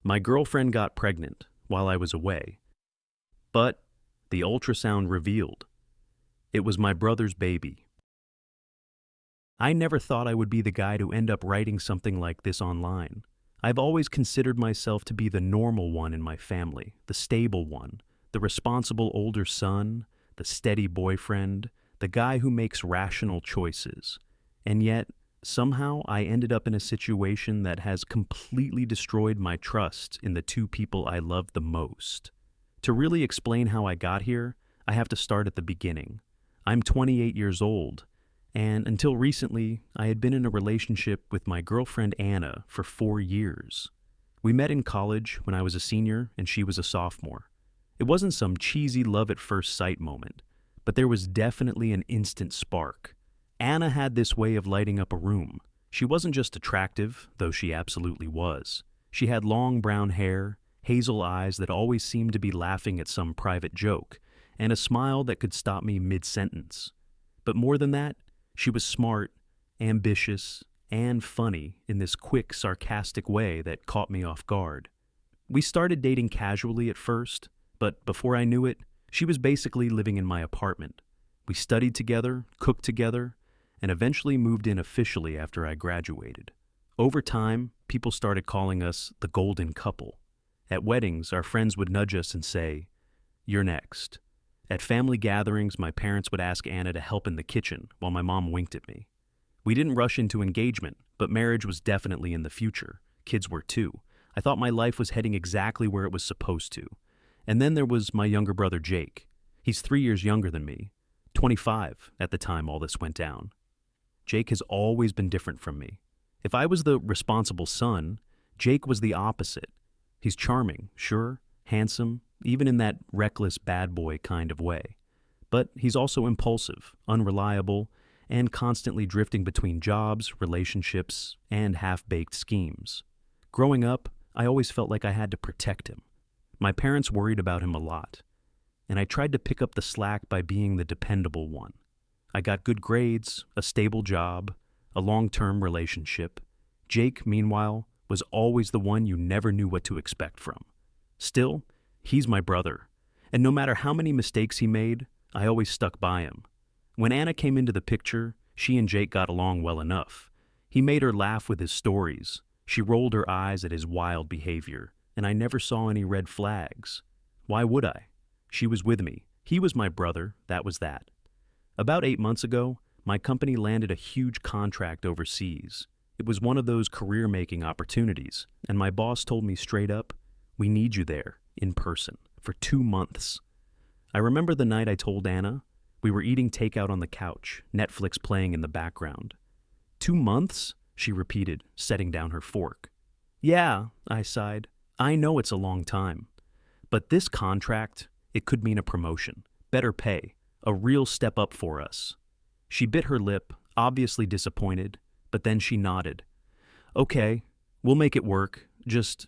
My girlfriend got pregnant while I was away, but the ultrasound revealed it was my brother's baby. I never thought I would be the guy to end up writing something like this online. I've always considered myself to be the normal one in my family, the stable one, the responsible older son, the steady boyfriend, the guy who makes rational choices. And yet, somehow I ended up in a situation that has completely destroyed my trust in the two people I love the most. To really explain how I got here, I have to start at the beginning. I'm 28 years old, and until recently, I had been in a relationship with my girlfriend Anna for 4 years. We met in college when I was a senior and she was a sophomore. It wasn't some cheesy love at first sight moment, but there was definitely an instant spark. Anna had this way of lighting up a room. She wasn't just attractive, though she absolutely was. She had long brown hair, hazel eyes that always seemed to be laughing at some private joke, and a smile that could stop me mid-sentence. But more than that, she was smart, ambitious, and funny in this quick, sarcastic way that caught me off guard. We started dating casually at first, but before I knew it, she was basically living in my apartment. We studied together, cooked together, and eventually moved in officially after I graduated. Over time, people started calling us the golden couple. At weddings, our friends would nudge us and say, "You're next." At family gatherings, my parents would ask Anna to help in the kitchen while my mom winked at me. We didn't rush into engagement, but marriage was definitely in the future. Kids were too. I thought my life was heading exactly where it was supposed to. And then there was my younger brother Jake. He's 3 years younger than me, 25 at the time all this went down. Jake has always been different from me. If I was the responsible son, Jake was the opposite. He's charming, sure, handsome, even in that reckless bad boy kind of way. But he's also impulsive, unreliable, and constantly drifting between jobs, relationships, and half-baked schemes. Growing up, I always felt like I had to protect him. My parents worried about him a lot, and I tried to pick up the slack by being the dependable one. I got good grades, a stable job, a long-term relationship. Jake, meanwhile, was always the one you never knew what to expect from. Still, he's my brother, and no matter how many mistakes he made, I always stuck by him. When Anna came into the picture, she and Jake got along well enough. He made her laugh with his stories. She rolled her eyes at his wild behavior, and I never saw any red flags. Why would I? She was with me. He was my brother, that was that. About 8 months ago, my company landed a huge contract overseas. It was one of those career-making opportunities, and my boss told me straight up, "We need you there, in person, for 2 months." I remember the night I told Anna. We were eating takeout on the couch, Netflix playing in the background. "2 months?" she repeated, setting down her fork. "Yeah," I sighed. "I know it's a long time. But this contract, it could mean a promotion, better pay, a real step up for us." She bit her lip, obviously disappointed, but then she nodded. "Okay, we'll make it work. Just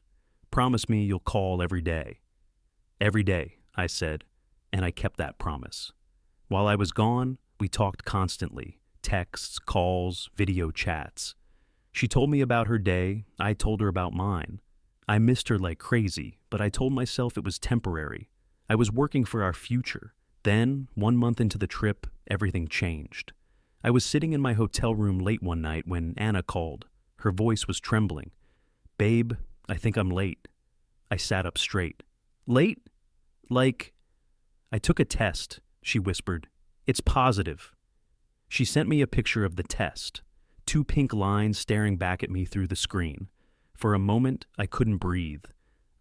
promise me you'll call every day." "Every day," I said, and I kept that promise. While I was gone, we talked constantly, texts, calls, video chats. She told me about her day, I told her about mine. I missed her like crazy, but I told myself it was temporary. I was working for our future. Then, 1 month into the trip, everything changed. I was sitting in my hotel room late one night when Anna called. Her voice was trembling. "Babe, I think I'm late." I sat up straight. "Late? Like—" "I took a test," she whispered. "It's positive." She sent me a picture of the test, 2 pink lines staring back at me through the screen. For a moment, I couldn't breathe.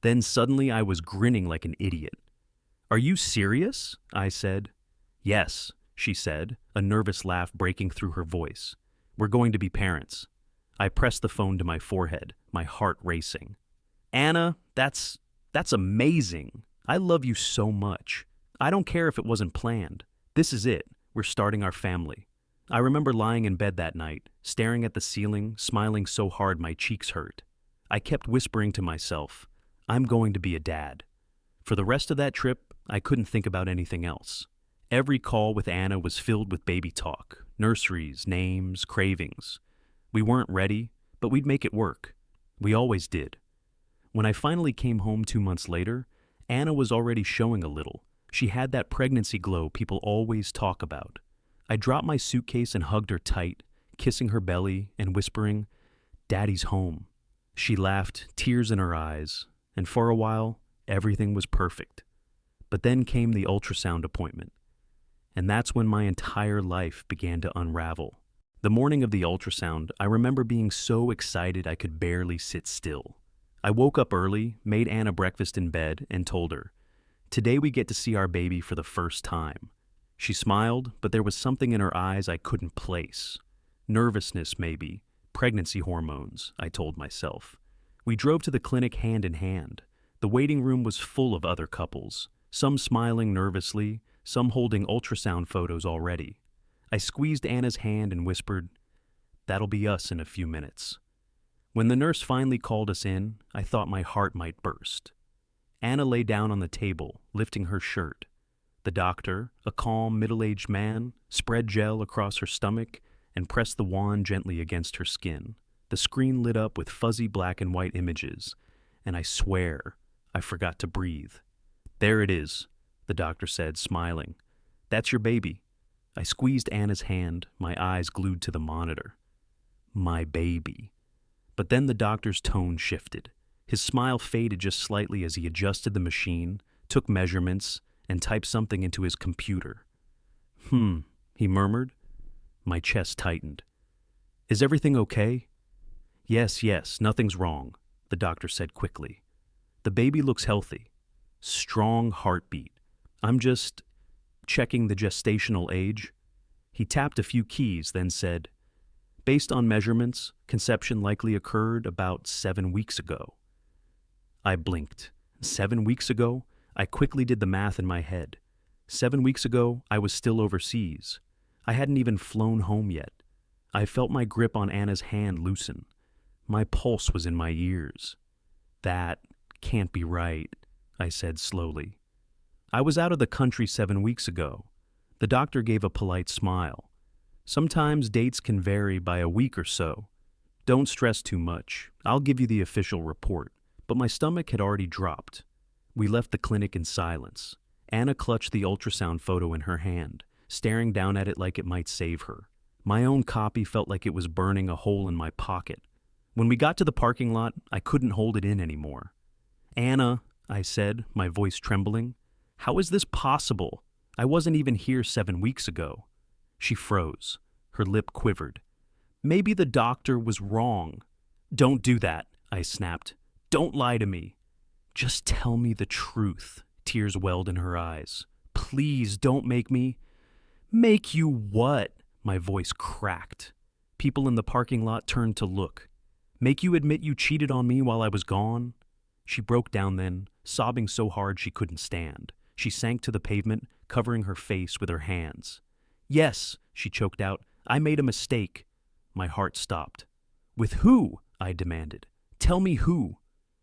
Then suddenly I was grinning like an idiot. "Are you serious?" I said. "Yes," she said, a nervous laugh breaking through her voice. "We're going to be parents." I pressed the phone to my forehead, my heart racing. "Anna, that's amazing. I love you so much. I don't care if it wasn't planned. This is it. We're starting our family." I remember lying in bed that night, staring at the ceiling, smiling so hard my cheeks hurt. I kept whispering to myself, "I'm going to be a dad." For the rest of that trip, I couldn't think about anything else. Every call with Anna was filled with baby talk, nurseries, names, cravings. We weren't ready, but we'd make it work. We always did. When I finally came home 2 months later, Anna was already showing a little. She had that pregnancy glow people always talk about. I dropped my suitcase and hugged her tight, kissing her belly and whispering, "Daddy's home." She laughed, tears in her eyes, and for a while, everything was perfect. But then came the ultrasound appointment, and that's when my entire life began to unravel. The morning of the ultrasound, I remember being so excited I could barely sit still. I woke up early, made Anna breakfast in bed, and told her, "Today we get to see our baby for the first time." She smiled, but there was something in her eyes I couldn't place. Nervousness, maybe. Pregnancy hormones, I told myself. We drove to the clinic hand in hand. The waiting room was full of other couples, some smiling nervously, some holding ultrasound photos already. I squeezed Anna's hand and whispered, "That'll be us in a few minutes." When the nurse finally called us in, I thought my heart might burst. Anna lay down on the table, lifting her shirt. The doctor, a calm, middle-aged man, spread gel across her stomach and pressed the wand gently against her skin. The screen lit up with fuzzy black and white images, and I swear I forgot to breathe. "There it is," the doctor said, smiling. "That's your baby." I squeezed Anna's hand, my eyes glued to the monitor. My baby. But then the doctor's tone shifted. His smile faded just slightly as he adjusted the machine, took measurements, and typed something into his computer. He murmured. My chest tightened. "Is everything okay?" Yes, nothing's wrong," the doctor said quickly. "The baby looks healthy. Strong heartbeat. I'm just checking the gestational age." He tapped a few keys, then said, "Based on measurements, conception likely occurred about 7 weeks ago." I blinked. 7 weeks ago? I quickly did the math in my head. 7 weeks ago, I was still overseas. I hadn't even flown home yet. I felt my grip on Anna's hand loosen. My pulse was in my ears. "That can't be right," I said slowly. "I was out of the country 7 weeks ago." The doctor gave a polite smile. "Sometimes dates can vary by a week or so. Don't stress too much. I'll give you the official report." But my stomach had already dropped. We left the clinic in silence. Anna clutched the ultrasound photo in her hand, staring down at it like it might save her. My own copy felt like it was burning a hole in my pocket. When we got to the parking lot, I couldn't hold it in anymore. "Anna," I said, my voice trembling, "how is this possible? I wasn't even here 7 weeks ago." She froze. Her lip quivered. "Maybe the doctor was wrong." "Don't do that," I snapped. "Don't lie to me." "Just tell me the truth." Tears welled in her eyes. "Please don't make me." "Make you what?" My voice cracked. People in the parking lot turned to look. "Make you admit you cheated on me while I was gone?" She broke down then, sobbing so hard she couldn't stand. She sank to the pavement, covering her face with her hands. "Yes," she choked out, "I made a mistake." My heart stopped. "With who?" I demanded. "Tell me who."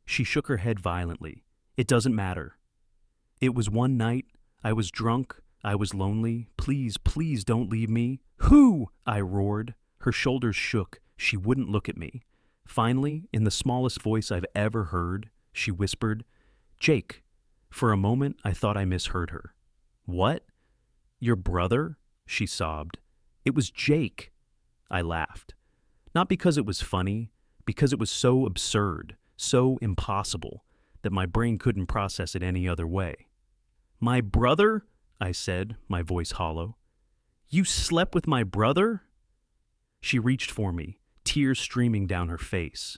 She shook her head violently. "It doesn't matter." "It was one night. I was drunk. I was lonely. Please don't leave me." "Who?" I roared. Her shoulders shook. She wouldn't look at me. Finally, in the smallest voice I've ever heard, she whispered, "Jake." For a moment, I thought I misheard her. "What? Your brother?" she sobbed. "It was Jake." I laughed. Not because it was funny, because it was so absurd, so impossible, that my brain couldn't process it any other way. "My brother?" I said, my voice hollow. "You slept with my brother?" She reached for me, tears streaming down her face.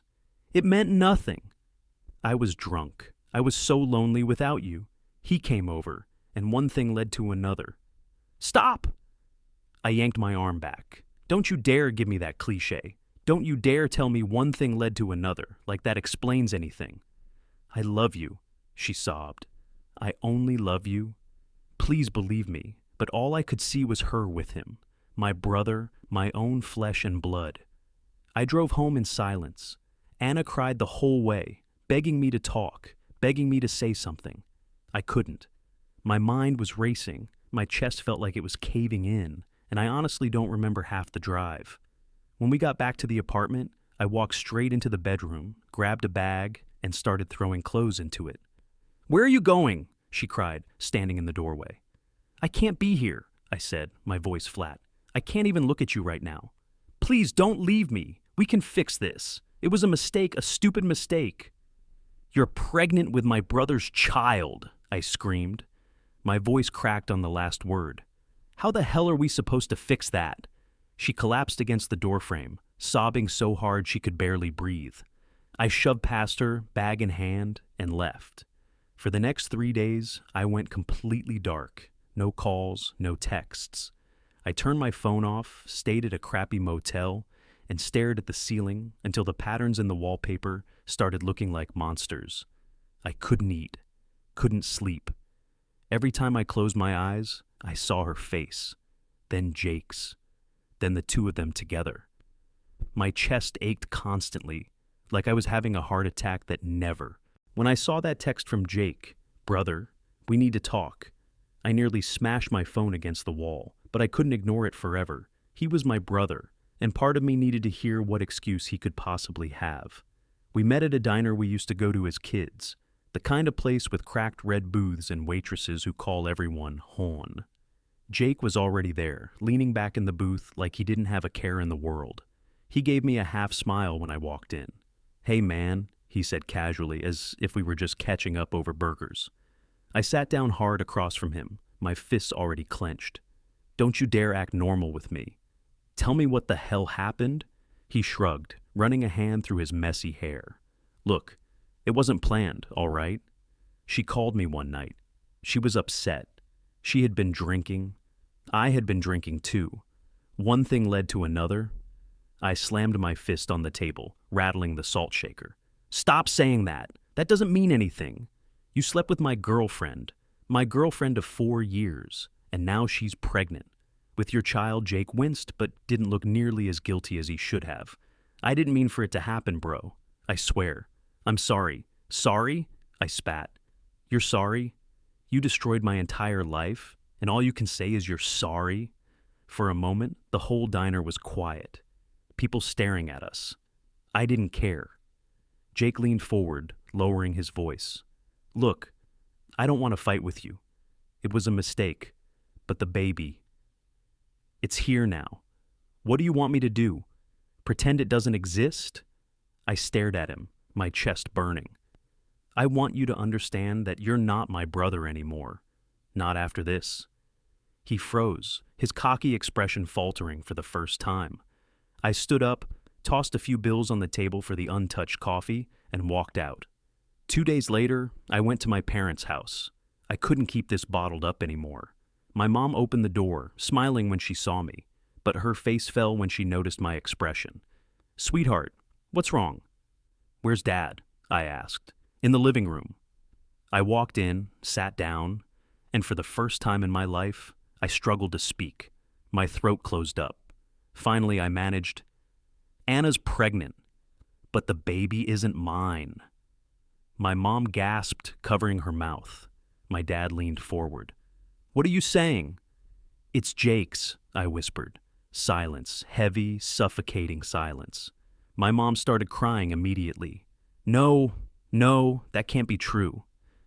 "It meant nothing." "I was drunk. I was so lonely without you. He came over, and one thing led to another." "Stop!" I yanked my arm back. "Don't you dare give me that cliche. Don't you dare tell me one thing led to another, like that explains anything." "I love you," she sobbed. "I only love you. Please believe me." But all I could see was her with him, my brother, my own flesh and blood. I drove home in silence. Anna cried the whole way, begging me to talk, begging me to say something. I couldn't. My mind was racing, my chest felt like it was caving in, and I honestly don't remember half the drive. When we got back to the apartment, I walked straight into the bedroom, grabbed a bag, and started throwing clothes into it. "Where are you going?" she cried, standing in the doorway. "I can't be here," I said, my voice flat. "I can't even look at you right now. Please don't leave me. We can fix this. It was a mistake, a stupid mistake." "You're pregnant with my brother's child," I screamed. My voice cracked on the last word. "How the hell are we supposed to fix that?" She collapsed against the doorframe, sobbing so hard she could barely breathe. I shoved past her, bag in hand, and left. For the next 3 days, I went completely dark. No calls, no texts. I turned my phone off, stayed at a crappy motel, and stared at the ceiling until the patterns in the wallpaper started looking like monsters. I couldn't eat, couldn't sleep. Every time I closed my eyes, I saw her face, then Jake's, then the two of them together. My chest ached constantly, like I was having a heart attack that never. When I saw that text from Jake, "Brother, we need to talk," I nearly smashed my phone against the wall, but I couldn't ignore it forever. He was my brother, and part of me needed to hear what excuse he could possibly have. We met at a diner we used to go to as kids, the kind of place with cracked red booths and waitresses who call everyone hon. Jake was already there, leaning back in the booth like he didn't have a care in the world. He gave me a half smile when I walked in. "Hey man," he said casually, as if we were just catching up over burgers. I sat down hard across from him, my fists already clenched. "Don't you dare act normal with me." "Tell me what the hell happened?" He shrugged, running a hand through his messy hair. "Look, it wasn't planned, all right? She called me one night. She was upset. She had been drinking. I had been drinking too. One thing led to another." I slammed my fist on the table, rattling the salt shaker. "Stop saying that. That doesn't mean anything. You slept with my girlfriend of 4 years, and now she's pregnant. With your child, Jake winced, but didn't look nearly as guilty as he should have. I didn't mean for it to happen, bro. I swear. I'm sorry." "Sorry?" I spat. "You're sorry? You destroyed my entire life, and all you can say is you're sorry?" For a moment, the whole diner was quiet. People staring at us. I didn't care. Jake leaned forward, lowering his voice. "Look, I don't want to fight with you. It was a mistake. But the baby, it's here now. What do you want me to do? Pretend it doesn't exist?" I stared at him, my chest burning. "I want you to understand that you're not my brother anymore. Not after this." He froze, his cocky expression faltering for the first time. I stood up, tossed a few bills on the table for the untouched coffee, and walked out. 2 days later, I went to my parents' house. I couldn't keep this bottled up anymore. My mom opened the door, smiling when she saw me, but her face fell when she noticed my expression. "Sweetheart, what's wrong?" "Where's Dad?" I asked. "In the living room." I walked in, sat down, and for the first time in my life, I struggled to speak. My throat closed up. Finally, I managed, "Anna's pregnant, but the baby isn't mine." My mom gasped, covering her mouth. My dad leaned forward. "What are you saying?" "It's Jake's," I whispered. Silence, heavy, suffocating silence. My mom started crying immediately. No, that can't be true."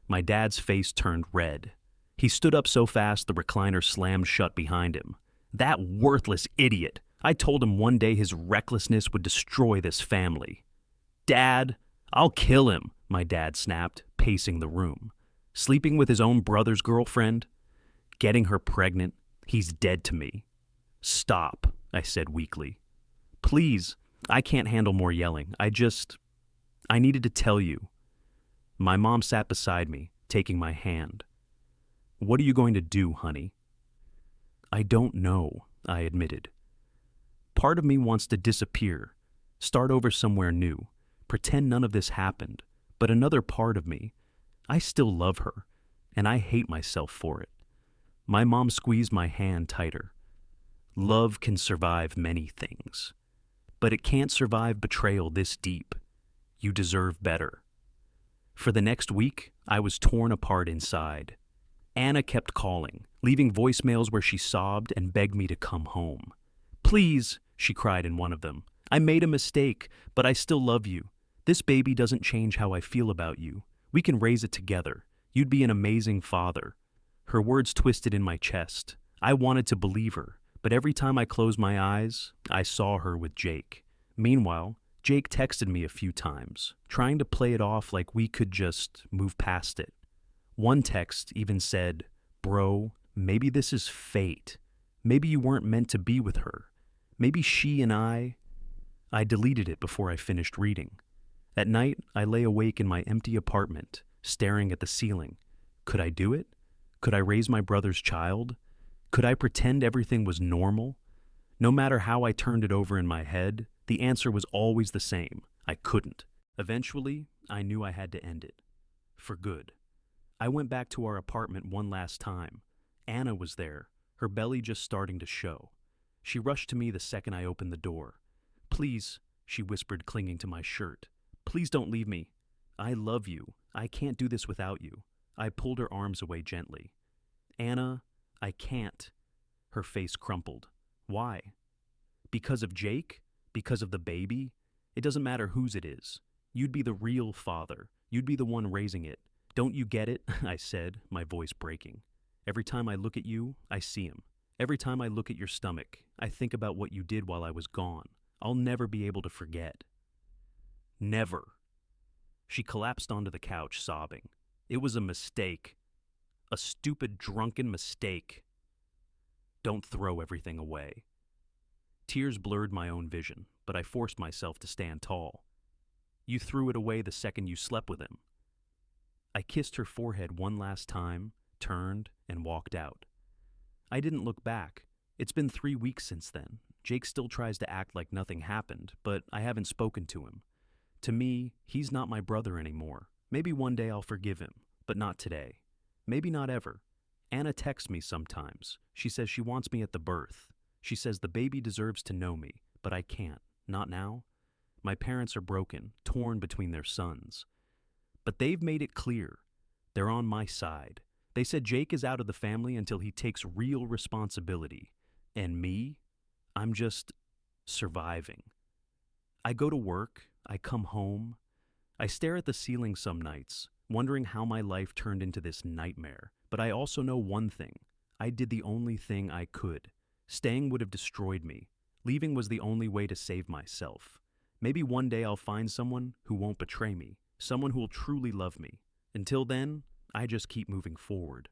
My dad's face turned red. He stood up so fast the recliner slammed shut behind him. "That worthless idiot! I told him one day his recklessness would destroy this family." "Dad, I'll kill him," my dad snapped, pacing the room. "Sleeping with his own brother's girlfriend? Getting her pregnant? He's dead to me." "Stop," I said weakly. "Please, I can't handle more yelling. I needed to tell you." My mom sat beside me, taking my hand. "What are you going to do, honey?" "I don't know," I admitted. Part of me wants to disappear, start over somewhere new, pretend none of this happened, but another part of me, I still love her, and I hate myself for it. My mom squeezed my hand tighter. "Love can survive many things, but it can't survive betrayal this deep. You deserve better." For the next week, I was torn apart inside. Anna kept calling, leaving voicemails where she sobbed and begged me to come home. "Please," she cried in one of them. "I made a mistake, but I still love you. This baby doesn't change how I feel about you. We can raise it together. You'd be an amazing father." Her words twisted in my chest. I wanted to believe her, but every time I closed my eyes, I saw her with Jake. Meanwhile, Jake texted me a few times, trying to play it off like we could just move past it. One text even said, "Bro, maybe this is fate. Maybe you weren't meant to be with her. Maybe she and I deleted it before I finished reading. At night, I lay awake in my empty apartment, staring at the ceiling. Could I do it? Could I raise my brother's child? Could I pretend everything was normal? No matter how I turned it over in my head, the answer was always the same. I couldn't. Eventually, I knew I had to end it. For good. I went back to our apartment one last time. Anna was there, her belly just starting to show. She rushed to me the second I opened the door. "Please," she whispered, clinging to my shirt. "Please don't leave me. I love you. I can't do this without you." I pulled her arms away gently. "Anna, I can't." Her face crumpled. "Why? Because of Jake? Because of the baby? It doesn't matter whose it is. You'd be the real father. You'd be the one raising it. Don't you get it?" I said, my voice breaking. "Every time I look at you, I see him. Every time I look at your stomach, I think about what you did while I was gone. I'll never be able to forget." Never. She collapsed onto the couch, sobbing. "It was a mistake. A stupid, drunken mistake. Don't throw everything away." Tears blurred my own vision, but I forced myself to stand tall. "You threw it away the second you slept with him." I kissed her forehead one last time, turned, and walked out. I didn't look back. It's been 3 weeks since then. Jake still tries to act like nothing happened, but I haven't spoken to him. To me, he's not my brother anymore. Maybe one day I'll forgive him, but not today. Maybe not ever. Anna texts me sometimes. She says she wants me at the birth. She says the baby deserves to know me, but I can't. Not now. My parents are broken, torn between their sons. But they've made it clear. They're on my side. They said Jake is out of the family until he takes real responsibility. And me? I'm just surviving. I go to work. I come home. I stare at the ceiling some nights, wondering how my life turned into this nightmare. But I also know one thing. I did the only thing I could. Staying would have destroyed me. Leaving was the only way to save myself. Maybe one day I'll find someone who won't betray me, someone who will truly love me. Until then, I just keep moving forward.